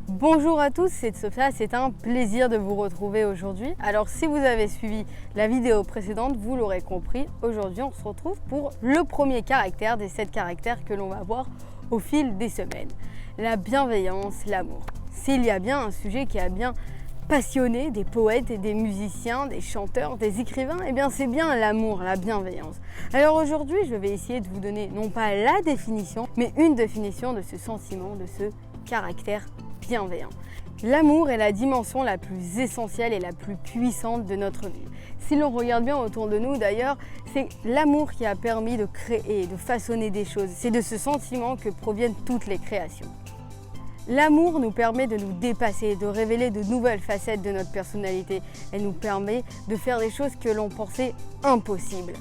Bonjour à tous, c'est Sophia, c'est un plaisir de vous retrouver aujourd'hui. Alors si vous avez suivi la vidéo précédente, vous l'aurez compris, aujourd'hui on se retrouve pour le premier caractère des 7 caractères que l'on va voir au fil des semaines. La bienveillance, l'amour. S'il y a bien un sujet qui a bien passionné des poètes et des musiciens, des chanteurs, des écrivains, eh bien c'est bien l'amour, la bienveillance. Alors aujourd'hui je vais essayer de vous donner non pas la définition, mais une définition de ce sentiment, de ce caractère bienveillant. L'amour est la dimension la plus essentielle et la plus puissante de notre vie. Si l'on regarde bien autour de nous d'ailleurs, c'est l'amour qui a permis de créer, de façonner des choses. C'est de ce sentiment que proviennent toutes les créations. L'amour nous permet de nous dépasser, de révéler de nouvelles facettes de notre personnalité. Elle nous permet de faire des choses que l'on pensait impossibles.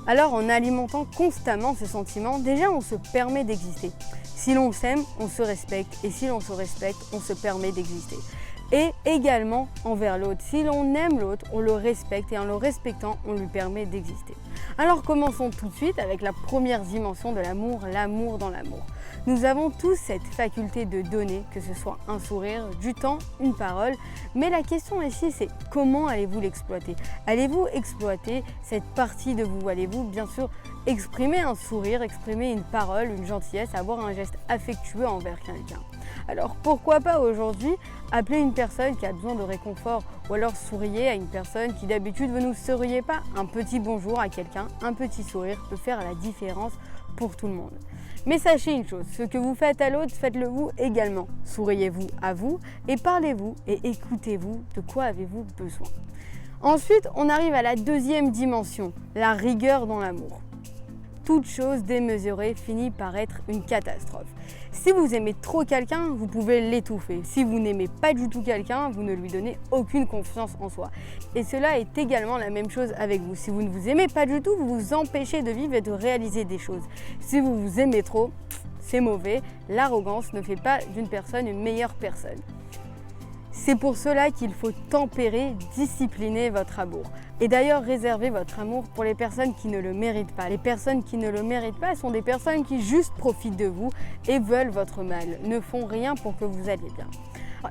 Alors en alimentant constamment ce sentiment, déjà on se permet d'exister. Si l'on s'aime, on se respecte, et si l'on se respecte, on se permet d'exister. Et également envers l'autre. Si l'on aime l'autre, on le respecte, et en le respectant, on lui permet d'exister. Alors commençons tout de suite avec la première dimension de l'amour, l'amour dans l'amour. Nous avons tous cette faculté de donner, que ce soit un sourire, du temps, une parole, mais la question ici c'est comment allez-vous l'exploiter? Allez-vous exploiter cette partie de vous? Allez-vous bien sûr exprimer un sourire, exprimer une parole, une gentillesse, avoir un geste affectueux envers quelqu'un? Alors pourquoi pas aujourd'hui appeler une personne qui a besoin de réconfort ou alors souriez à une personne qui d'habitude vous ne souriez pas? Un petit bonjour à quelqu'un, un petit sourire peut faire la différence pour tout le monde. Mais sachez une chose, ce que vous faites à l'autre, faites-le vous également. Souriez-vous à vous et parlez-vous et écoutez-vous, de quoi avez-vous besoin. Ensuite, on arrive à la deuxième dimension, la rigueur dans l'amour. Toute chose démesurée finit par être une catastrophe. Si vous aimez trop quelqu'un, vous pouvez l'étouffer. Si vous n'aimez pas du tout quelqu'un, vous ne lui donnez aucune confiance en soi. Et cela est également la même chose avec vous. Si vous ne vous aimez pas du tout, vous vous empêchez de vivre et de réaliser des choses. Si vous vous aimez trop, c'est mauvais. L'arrogance ne fait pas d'une personne une meilleure personne. C'est pour cela qu'il faut tempérer, discipliner votre amour. Et d'ailleurs, réservez votre amour pour les personnes qui ne le méritent pas. Les personnes qui ne le méritent pas sont des personnes qui juste profitent de vous et veulent votre mal, ne font rien pour que vous alliez bien.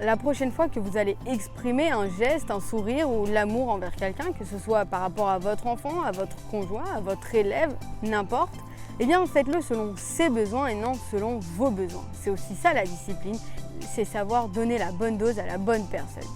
La prochaine fois que vous allez exprimer un geste, un sourire ou l'amour envers quelqu'un, que ce soit par rapport à votre enfant, à votre conjoint, à votre élève, n'importe, eh bien faites-le selon ses besoins et non selon vos besoins. C'est aussi ça la discipline, c'est savoir donner la bonne dose à la bonne personne.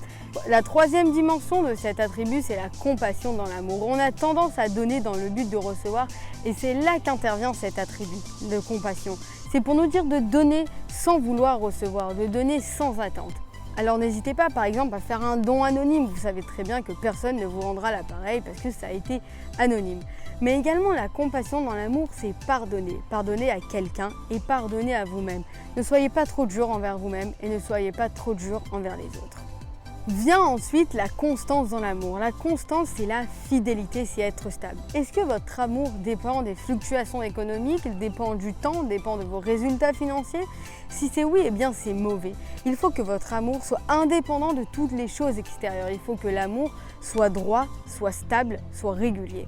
La troisième dimension de cet attribut, c'est la compassion dans l'amour. On a tendance à donner dans le but de recevoir et c'est là qu'intervient cet attribut de compassion. C'est pour nous dire de donner sans vouloir recevoir, de donner sans attente. Alors n'hésitez pas par exemple à faire un don anonyme. Vous savez très bien que personne ne vous rendra l'appareil parce que ça a été anonyme. Mais également la compassion dans l'amour, c'est pardonner. Pardonner à quelqu'un et pardonner à vous-même. Ne soyez pas trop dur envers vous-même et ne soyez pas trop dur envers les autres. Vient ensuite la constance dans l'amour. La constance, c'est la fidélité, c'est être stable. Est-ce que votre amour dépend des fluctuations économiques, il dépend du temps, dépend de vos résultats financiers? Si c'est oui, eh bien c'est mauvais. Il faut que votre amour soit indépendant de toutes les choses extérieures. Il faut que l'amour soit droit, soit stable, soit régulier.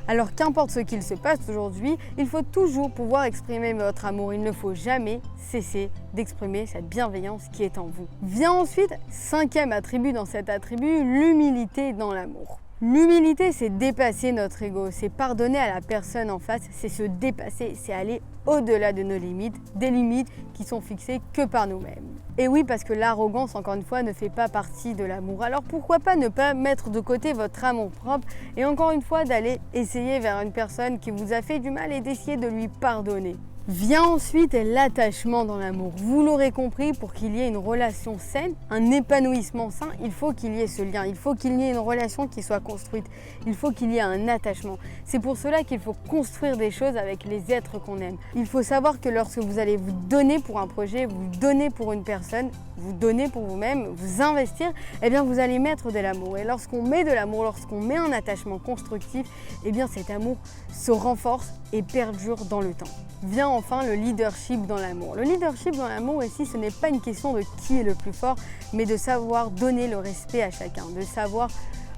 Alors qu'importe ce qu'il se passe aujourd'hui, il faut toujours pouvoir exprimer votre amour. Il ne faut jamais cesser d'exprimer cette bienveillance qui est en vous. Vient ensuite, cinquième attribut dans cet attribut, l'humilité dans l'amour. L'humilité, c'est dépasser notre ego, c'est pardonner à la personne en face, c'est se dépasser, c'est aller au-delà de nos limites, des limites qui sont fixées que par nous-mêmes. Et oui, parce que l'arrogance, encore une fois, ne fait pas partie de l'amour. Alors pourquoi pas ne pas mettre de côté votre amour propre et encore une fois d'aller essayer vers une personne qui vous a fait du mal et d'essayer de lui pardonner. Vient ensuite l'attachement dans l'amour. Vous l'aurez compris, pour qu'il y ait une relation saine, un épanouissement sain, il faut qu'il y ait ce lien, il faut qu'il y ait une relation qui soit construite, il faut qu'il y ait un attachement. C'est pour cela qu'il faut construire des choses avec les êtres qu'on aime. Il faut savoir que lorsque vous allez vous donner pour un projet, vous donner pour une personne, vous donner pour vous-même, vous investir, eh bien vous allez mettre de l'amour. Et lorsqu'on met de l'amour, lorsqu'on met un attachement constructif, eh bien cet amour se renforce et perdure dans le temps. Vient enfin le leadership dans l'amour. Le leadership dans l'amour ici, ce n'est pas une question de qui est le plus fort, mais de savoir donner le respect à chacun, de savoir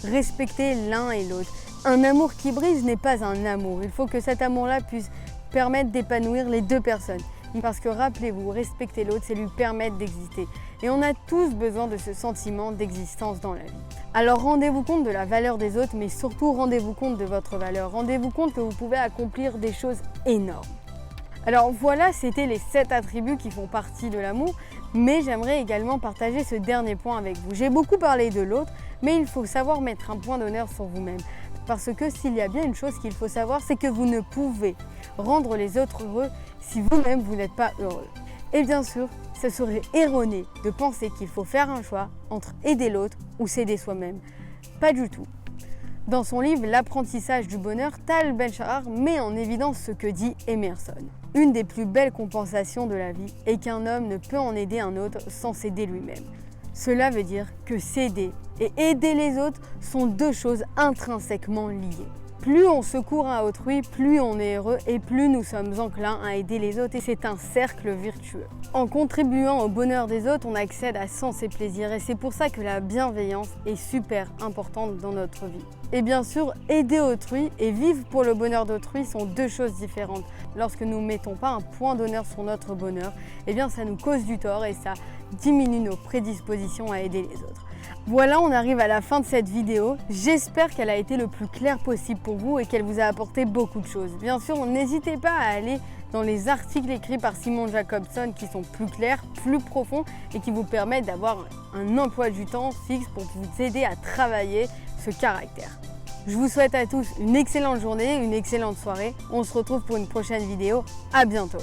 respecter l'un et l'autre. Un amour qui brise n'est pas un amour. Il faut que cet amour-là puisse permettre d'épanouir les deux personnes. Parce que rappelez-vous, respecter l'autre, c'est lui permettre d'exister. Et on a tous besoin de ce sentiment d'existence dans la vie. Alors rendez-vous compte de la valeur des autres, mais surtout rendez-vous compte de votre valeur. Rendez-vous compte que vous pouvez accomplir des choses énormes. Alors voilà, c'était les 7 attributs qui font partie de l'amour, mais j'aimerais également partager ce dernier point avec vous. J'ai beaucoup parlé de l'autre, mais il faut savoir mettre un point d'honneur sur vous-même. Parce que s'il y a bien une chose qu'il faut savoir, c'est que vous ne pouvez rendre les autres heureux si vous-même vous n'êtes pas heureux. Et bien sûr, ce serait erroné de penser qu'il faut faire un choix entre aider l'autre ou s'aider soi-même. Pas du tout. Dans son livre L'apprentissage du bonheur, Tal Ben-Shahar met en évidence ce que dit Emerson. Une des plus belles compensations de la vie est qu'un homme ne peut en aider un autre sans s'aider lui-même. Cela veut dire que s'aider et aider les autres sont deux choses intrinsèquement liées. Plus on secourt à autrui, plus on est heureux et plus nous sommes enclins à aider les autres et c'est un cercle vertueux. En contribuant au bonheur des autres, on accède à sens et plaisir et c'est pour ça que la bienveillance est super importante dans notre vie. Et bien sûr, aider autrui et vivre pour le bonheur d'autrui sont deux choses différentes. Lorsque nous ne mettons pas un point d'honneur sur notre bonheur, eh bien ça nous cause du tort et ça diminue nos prédispositions à aider les autres. Voilà, on arrive à la fin de cette vidéo. J'espère qu'elle a été le plus claire possible pour vous et qu'elle vous a apporté beaucoup de choses. Bien sûr, n'hésitez pas à aller dans les articles écrits par Simon Jacobson qui sont plus clairs, plus profonds et qui vous permettent d'avoir un emploi du temps fixe pour vous aider à travailler ce caractère. Je vous souhaite à tous une excellente journée, une excellente soirée. On se retrouve pour une prochaine vidéo. À bientôt.